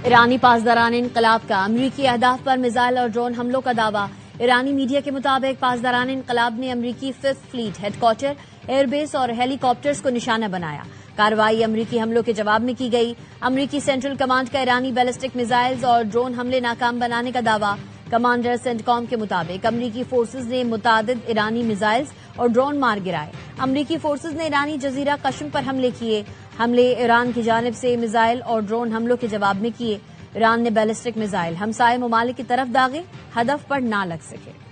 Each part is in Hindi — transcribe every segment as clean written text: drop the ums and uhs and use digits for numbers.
ईरानी पासदारान इनकलाब का अमरीकी अहदाफ पर मिसाइल और ड्रोन हमलों का दावा। ईरानी मीडिया के मुताबिक पासदारान इनकलाब ने अमरीकी 5th फ्लीट हेडक्वार्टर, एयरबेस और हेलीकॉप्टर्स को निशाना बनाया। कार्रवाई अमरीकी हमलों के जवाब में की गई। अमरीकी सेंट्रल कमांड का ईरानी बैलिस्टिक मिसाइल्स और ड्रोन हमले नाकाम बनाने का दावा। कमांडर सेंटकॉम के मुताबिक अमरीकी फोर्सेज ने मुतादिद ईरानी मिसाइल्स और ड्रोन मार गिराए। अमरीकी फोर्सेज ने ईरानी जजीरा कश्म पर हमले किए। हमले ईरान की जानिब से मिसाइल और ड्रोन हमलों के जवाब में किए। ईरान ने बैलिस्टिक मिसाइल हमसाये ममालिक की तरफ दागे, हदफ पर ना लग सके।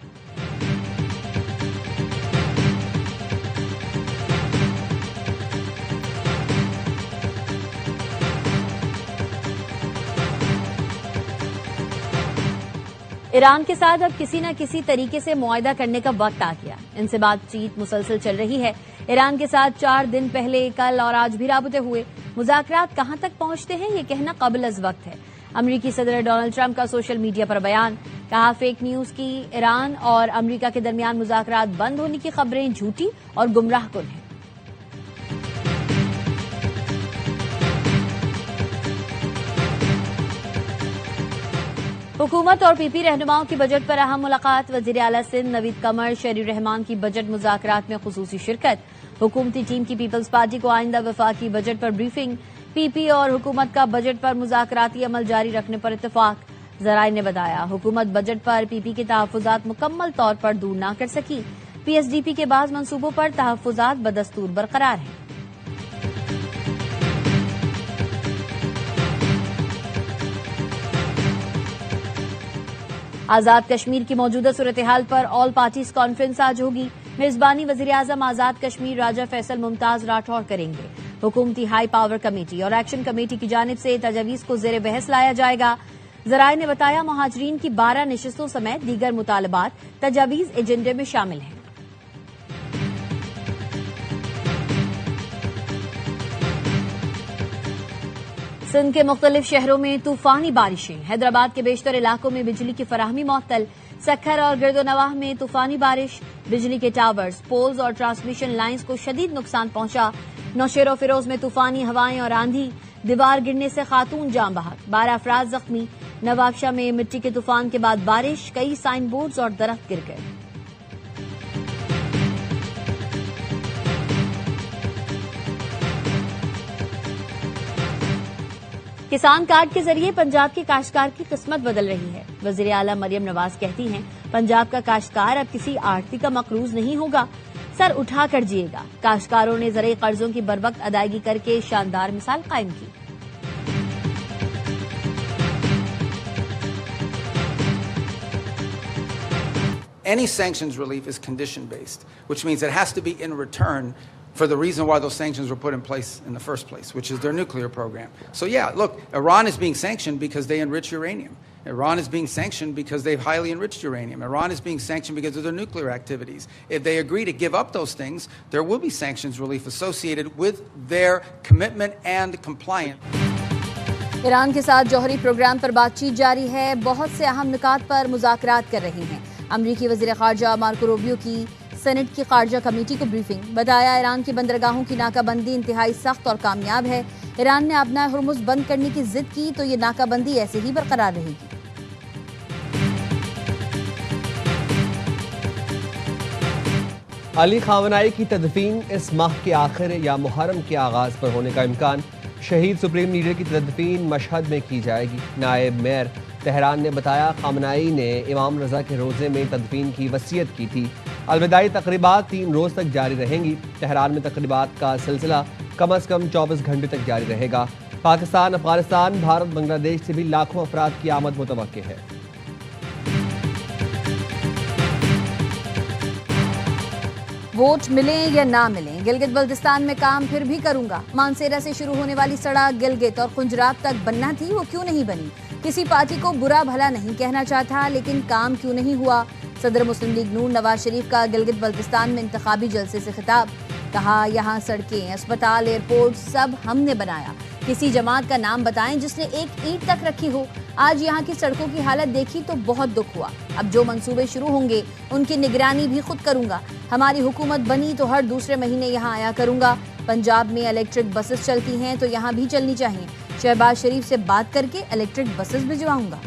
ईरान के साथ अब किसी न किसी तरीके से मुआहदा करने का वक्त आ गया। इनसे बातचीत मुसलसल चल रही है। ईरान के साथ 4 दिन पहले, कल और आज भी राबते हुए। मुज़ाकरात कहां तक पहुंचते हैं ये कहना काबिल अज़ वक्त है। अमरीकी सदर डोनाल्ड ट्रंप का सोशल मीडिया पर बयान, कहा फेक न्यूज की ईरान और अमरीका के दरमियान मुज़ाकरात बंद होने की खबरें झूठी और गुमराहकुन हैं। हुकूमत और पीपी रहनुमाओं की बजट पर अहम मुलाकात। वजीर आला सिंध नवीद कमर शहरी रहमान की बजट मुज़ाकरात में खुसूसी शिरकत। हुकूमती टीम की पीपल्स पार्टी को आइंदा वफाकी बजट पर ब्रीफिंग। पीपी और हुकूमत का बजट पर मुज़ाकराती अमल जारी रखने पर इत्तेफाक। जराए ने बताया हुकूमत बजट पर पीपी के तहफ़्फ़ुज़ात मुकम्मल तौर पर दूर न कर सकी। पीएसडीपी के बाज़ मंसूबों पर तहफ़्फ़ुज़ात बदस्तूर बरकरार हैं। आजाद कश्मीर की मौजूदा सूरत हाल पर ऑल पार्टीज कॉन्फ्रेंस आज होगी। मेजबानी वजीर आजम आजाद कश्मीर राजा फैसल मुमताज राठौर करेंगे। हुकूमती हाई पावर कमेटी और एक्शन कमेटी की जानिब से तजावीज को जेर बहस लाया जाएगा। जराए ने बताया मुहाजिरीन की 12 नशिस्तों समेत दीगर मुतालबात तजावीज एजेंडे में शामिल हैं। सिंध के मुख्तलिफ शहरों में तूफानी बारिशें। हैदराबाद के बेशतर इलाकों में बिजली की फराहमी मुअत्तल। सक्खर और गिरदोनवाह में तूफानी बारिश। बिजली के टावर्स, पोल्स और ट्रांसमिशन लाइन्स को शदीद नुकसान पहुंचा। नौशेरो फिरोज में तूफानी हवाएं और आंधी। दीवार गिरने से खातून जाम बहक, 12 अफराद जख्मी। नवाबशाह में मिट्टी के तूफान के बाद बारिश, कई साइन बोर्ड्स और दरख्त गिर गए। किसान कार्ड के जरिए पंजाब के काश्तकार की किस्मत बदल रही है। वजीर आला मरियम नवाज कहती हैं पंजाब का काश्तकार अब किसी आढ़ती का मकरूज नहीं होगा, सर उठा कर जिएगा। काश्तकारों ने ज़रूरी कर्जों की बरवक्त अदायगी करके शानदार मिसाल कायम की। Any sanctions relief is condition based, which means it has to be in return for the reason why those sanctions were put in place in the first place, which is their nuclear program. So yeah, look, Iran is being sanctioned because they enrich uranium. Iran is being sanctioned because they've highly enriched uranium. Iran is being sanctioned because of their nuclear activities. If they agree to give up those things, there will be sanctions relief associated with their commitment and compliance. Iran के साथ जौहरी प्रोग्राम पर बातचीत जारी है। बहुत से अहम निकात पर मुज़ाकरात कर रहे हैं। अमरीकी वज़ीर ख़ारजा मार्को रूबियो की सेनेट की ख़ारजा कमेटी को ब्रीफिंग। बताया ईरान की बंदरगाहों की नाकाबंदी इंतहाई सख्त और कामयाब है। ईरान ने अपना हुर्मुज़ बंद करने की जिद की तो ये नाकाबंदी ऐसे ही बरकरार रहेगी। अली खामनाई की तदफीन इस माह के आखिर या मुहर्रम के आगाज पर होने का इम्कान। शहीद सुप्रीम लीडर की तदफीन मशहद में की जाएगी। नायब मेयर तेहरान ने बताया खामनाई ने इमाम रजा के रोज़े में तदफीन की वसीयत की थी। अलविदाई तकरीबात 3 रोज़ तक जारी रहेंगी। तेहरान में तकरीबात का सिलसिला कम अज़ कम 24 घंटे तक जारी रहेगा। पाकिस्तान, अफगानिस्तान, भारत, बांग्लादेश से भी लाखों अफराद की आमद मुतवक्के है। वोट मिलें या ना मिलें, गिलगित बल्तिस्तान में काम फिर भी करूंगा। मानसेरा से शुरू होने वाली सड़क गिलगित और खुंजरात तक बनना थी, वो क्यों नहीं बनी? किसी पार्टी को बुरा भला नहीं कहना चाहता, लेकिन काम क्यों नहीं हुआ? सदर मुस्लिम लीग नून नवाज शरीफ का गिलगित बल्तिस्तान में इंतखाबी जलसे से खिताब। कहा यहाँ सड़कें, अस्पताल, एयरपोर्ट सब हमने बनाया। किसी जमात का नाम बताएं जिसने एक ईंट तक रखी हो। आज यहाँ की सड़कों की हालत देखी तो बहुत दुख हुआ। अब जो मंसूबे शुरू होंगे उनकी निगरानी भी खुद करूंगा। हमारी हुकूमत बनी तो हर दूसरे महीने यहाँ आया करूंगा। पंजाब में इलेक्ट्रिक बसेस चलती हैं तो यहाँ भी चलनी चाहिए। शहबाज शरीफ से बात करके इलेक्ट्रिक बसेस भिजवाऊंगा।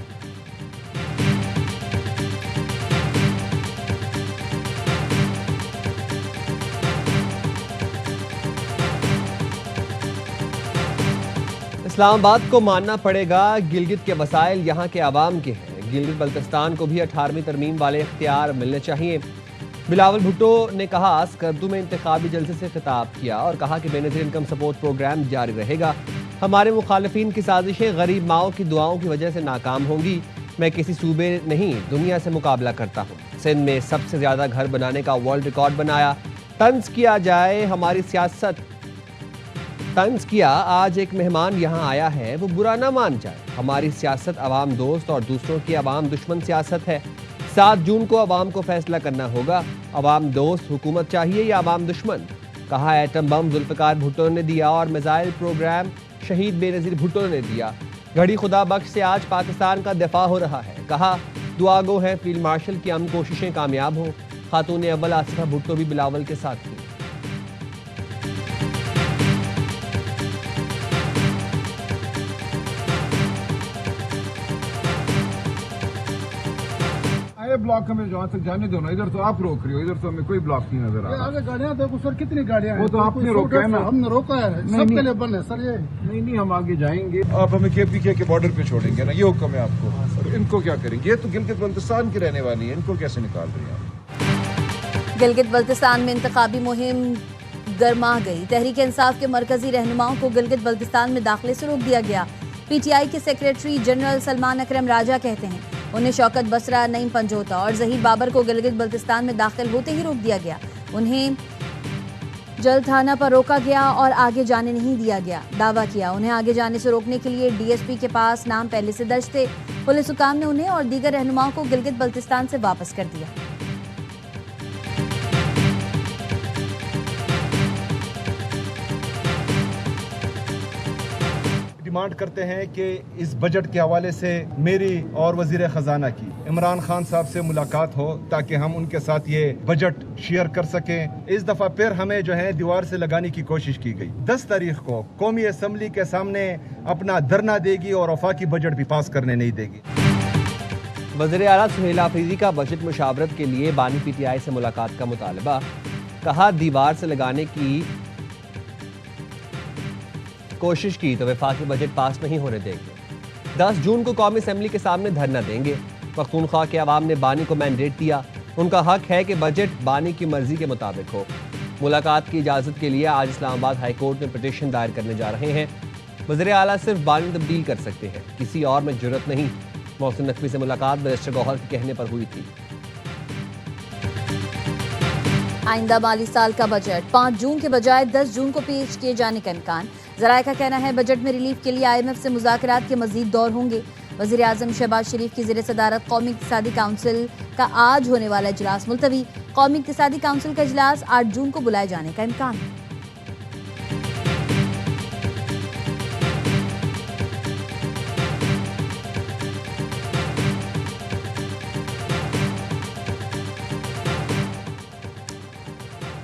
इस्लामाबाद को मानना पड़ेगा गिलगित के वसाइल यहाँ के आवाम के हैं। गिलगित बल्तिस्तान को भी 18वीं तरमीम वाले इख्तियार मिलने चाहिए। बिलावल भुट्टो ने कहा स्कर्दू में इंतखाबी जलसे से खिताब किया और कहा कि बेनज़ीर इनकम सपोर्ट प्रोग्राम जारी रहेगा। हमारे मुखालिफिन की साजिशें गरीब माओं की दुआओं की वजह से नाकाम होंगी। मैं किसी सूबे नहीं दुनिया से मुकाबला करता हूँ। सिंध में सबसे ज़्यादा घर बनाने का वर्ल्ड रिकॉर्ड बनाया। तंज किया जाए हमारी सियासत, तंज किया आज एक मेहमान यहाँ आया है वो बुरा ना मान जाए। हमारी सियासत अवाम दोस्त और दूसरों की अवाम दुश्मन सियासत है। 7 जून को अवाम को फैसला करना होगा, अवाम दोस्त हुकूमत चाहिए या अवाम दुश्मन। कहा एटम बम जुल्फ़िकार भुट्टो ने दिया और मिसाइल प्रोग्राम शहीद बेनज़ीर भुट्टो ने दिया। घड़ी खुदा बख्श से आज पाकिस्तान का दिफा हो रहा है। कहा दुआ गो है फील्ड मार्शल की अमन कोशिशें कामयाब हों। खातून अव्वल आसिफा भुट्टो भी बिलावल के साथ थी। ब्लॉक हमें जहाँ तक जाने दो ना, इधर तो आप रोक रही हो, इधर तो हमें कोई ब्लॉक नहीं नजर आ रहा। आगे गाड़ियाँ देखो सर, कितनी गाड़ियाँ हैं। वो तो आपने रोका है ना, हमने रोका है, सबके लिए बंद है सर ये। नहीं हम आगे जाएंगे। आप हमें KPK के बॉर्डर पे छोड़ेंगे ना, ये हुक्म है आपको। और इनको क्या करेंगे? ये तो गिलगित बल्तिस्तान की रहने वाली है, इनको कैसे निकाल रही है? गिलगित बल्तिस्तान में इंतखाबी मुहिम गर्मा गई। तहरीक इंसाफ के मरकजी रहनुमाओं को गिलगित बल्तिस्तान में दाखिले से रोक दिया गया। PTI के सेक्रेटरी जनरल सलमान अकरम राजा कहते हैं उन्हें शौकत बसरा, नईम पंजोता और जहीर बाबर को गिलगित बल्तिस्तान में दाखिल होते ही रोक दिया गया। उन्हें जल थाना पर रोका गया और आगे जाने नहीं दिया गया। दावा किया उन्हें आगे जाने से रोकने के लिए DSP के पास नाम पहले से दर्ज थे। पुलिस हुकाम ने उन्हें और दीगर रहनुमाओं को गिलगित बल्तिस्तान से वापस कर दिया। डिमांड करते हैं कि इस बजट के हवाले से मेरी और वजीर खजाना की इमरान खान साहब से मुलाकात हो ताकि हम उनके साथ ये बजट शेयर कर सकें। इस दफा फिर हमें जो है दीवार से लगाने की कोशिश की गई। 10 तारीख को कौमी असम्बली के सामने अपना धरना देगी और वफाकी बजट भी पास करने नहीं देगी। वज़ीर आला सुहेल आफरीदी का बजट मुशावरत के लिए बानी PTI से मुलाकात का मुतालबा। कहा दीवार से लगाने की कोशिश की तो वफाकी बजट पास नहीं होने देंगे। 10 जून को कौमी असम्बली के सामने धरना देंगे। पख्तूनख्वा के अवाम ने बानी को मैंडेट दिया, उनका हक है कि बजट बानी की मर्जी के मुताबिक हो। मुलाकात की इजाज़त के लिए आज इस्लामाबाद हाई कोर्ट में पिटीशन दायर करने जा रहे हैं। वज़ीर आला सिर्फ बानी तब्दील कर सकते हैं, किसी और में जुर्रत नहीं। मोहसिन नकवी से मुलाकात बैरिस्टर गौहर के कहने पर हुई थी। आइंदा माली साल का बजट 5 जून के बजाय 10 जून को पेश किए जाने का इम्कान। ज़राए का कहना है बजट में रिलीफ के लिए IMF से मुज़ाकरात के मज़ीद दौर होंगे। वज़ीर आज़म शहबाज शरीफ की ज़ेर सदारत कौमी इक़्तिसादी काउंसिल का आज होने वाला इजलास मुलतवी। कौमी इक़्तिसादी काउंसिल का इजलास 8 जून को बुलाए जाने का इम्कान है।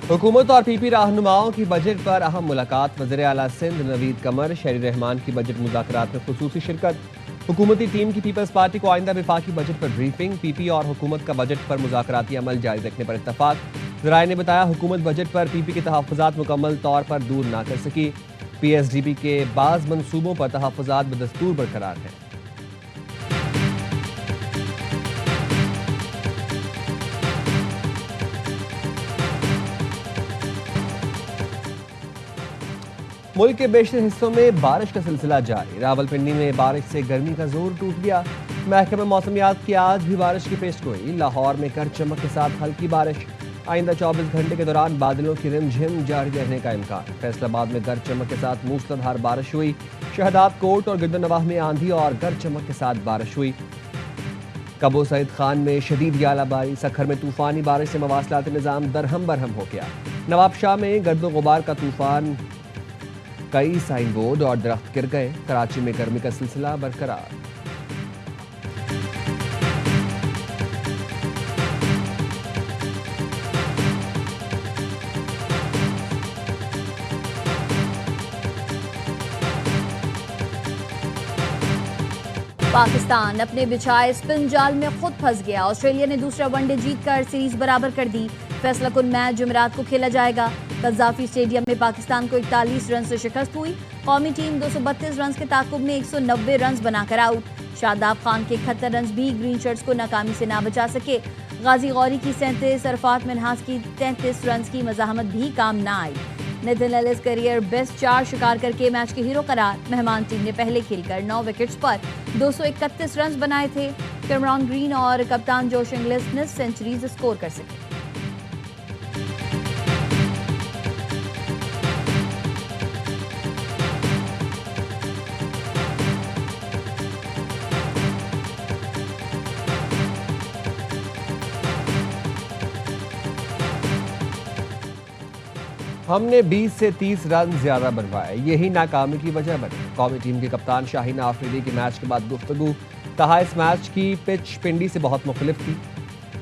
हुकूमत और PP रहनुमाओं की बजट पर अहम मुलाकात। वज़ीर आला सिंध नवीद कमर शहरी रहमान की बजट मुज़ाकरात में खुसूसी शिरकत। हुकूमती टीम की पीपल्स पार्टी को आइंदा वफाकी बजट पर ब्रीफिंग। PP और हुकूमत का बजट पर मुज़ाकराती अमल जारी रखने पर इत्तफाक। ज़राए ने बताया हुकूमत बजट पर PP के तहफ़्फ़ुज़ात मुकम्मल तौर पर दूर ना कर सकी। PSDB के बाज़ मनसूबों पर तहफ़्फ़ुज़ात बदस्तूर बरकरार हैं। मुल्क के बेशतर हिस्सों में बारिश का सिलसिला जारी। रावलपिंडी में बारिश से गर्मी का जोर टूट गया। महकमे मौसमियात की आज भी बारिश की पेशगोई। लाहौर में गरज चमक के साथ हल्की बारिश। आइंदा 24 घंटे के दौरान बादलों की रिमझिम जारी रहने का इम्कान। फैसलाबाद में गरज चमक के साथ मूसलाधार बारिश हुई। शहदाद कोट और गिरदनवाह में आंधी और गरज चमक के साथ बारिश हुई। कबो सईद खान में शदीद यालाबारी। सखर में तूफानी बारिश से मवासलाती निज़ाम दरहम बरहम हो गया। नवाबशाह में गर्द गुबार का तूफान, कई साइन बोर्ड और दरख्त गिर गए। कराची में गर्मी का सिलसिला बरकरार। पाकिस्तान अपने बिछाए स्पिन जाल में खुद फंस गया। ऑस्ट्रेलिया ने दूसरा वनडे जीतकर सीरीज बराबर कर दी। फैसला कुन मैच जुमेरात को खेला जाएगा। कज़ाफी स्टेडियम में पाकिस्तान को 41 रन से शिकस्त हुई। कौमी टीम 232 रन के ताकुब में 190 रन बनाकर आउट। शादाब खान के 71 रन भी ग्रीन शर्ट्स को नाकामी से ना बचा सके। गाजी गौरी की 37, अरफात मिनहास की 33 रन की मज़ाहमत भी काम ना आई। नेथन एलिस करियर बेस्ट 4 शिकार करके मैच के हीरो करार। मेहमान टीम ने पहले खेलकर 9 विकेट्स पर 231 रन बनाए थे। कैमरॉन ग्रीन और कप्तान जोश इंग्लिस ने सेंचुरीज स्कोर कर सके। हमने 20 से 30 रन ज्यादा बनवाए, यही नाकामी की वजह बनी। कौमी टीम के कप्तान शाहीन आफरीदी की मैच के बाद गुफ्तगू। कहा इस मैच की पिच पिंडी से बहुत मुख्तलिफ थी।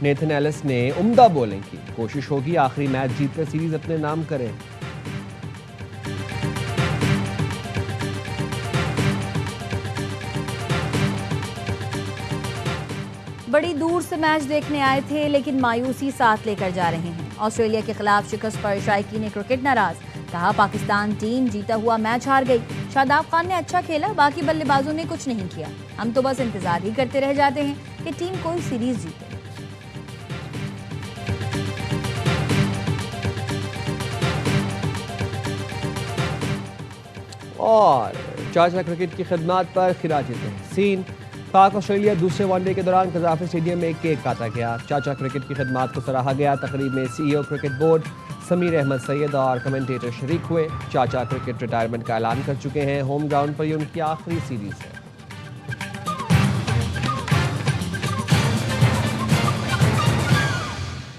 नेथन एलिस ने उम्दा बॉलिंग की। कोशिश होगी आखिरी मैच जीतकर सीरीज अपने नाम करें। बड़ी दूर से मैच देखने आए थे लेकिन मायूसी साथ लेकर जा रहे हैं। ऑस्ट्रेलिया के खिलाफ शिकस्त पर शायकीन क्रिकेट नाराज। कहा पाकिस्तान टीम जीता हुआ मैच हार गई। शादाब खान ने अच्छा खेला, बाकी बल्लेबाजों ने कुछ नहीं किया। हम तो बस इंतजार ही करते रह जाते हैं कि टीम कोई सीरीज जीते। और चाचा क्रिकेट की खिदमत पर खिराज तहसीन। पाक ऑस्ट्रेलिया दूसरे वनडे के दौरान कज़ाफी स्टेडियम में एक केक काटा गया। चाचा क्रिकेट की खिदमत को सराहा गया। तकरीब में CEO cricket board Sameer Ahmed Syed और कमेंटेटर शरीक हुए। चाचा क्रिकेट रिटायरमेंट का ऐलान कर चुके हैं। होम ग्राउंड पर ये उनकी आखिरी सीरीज है।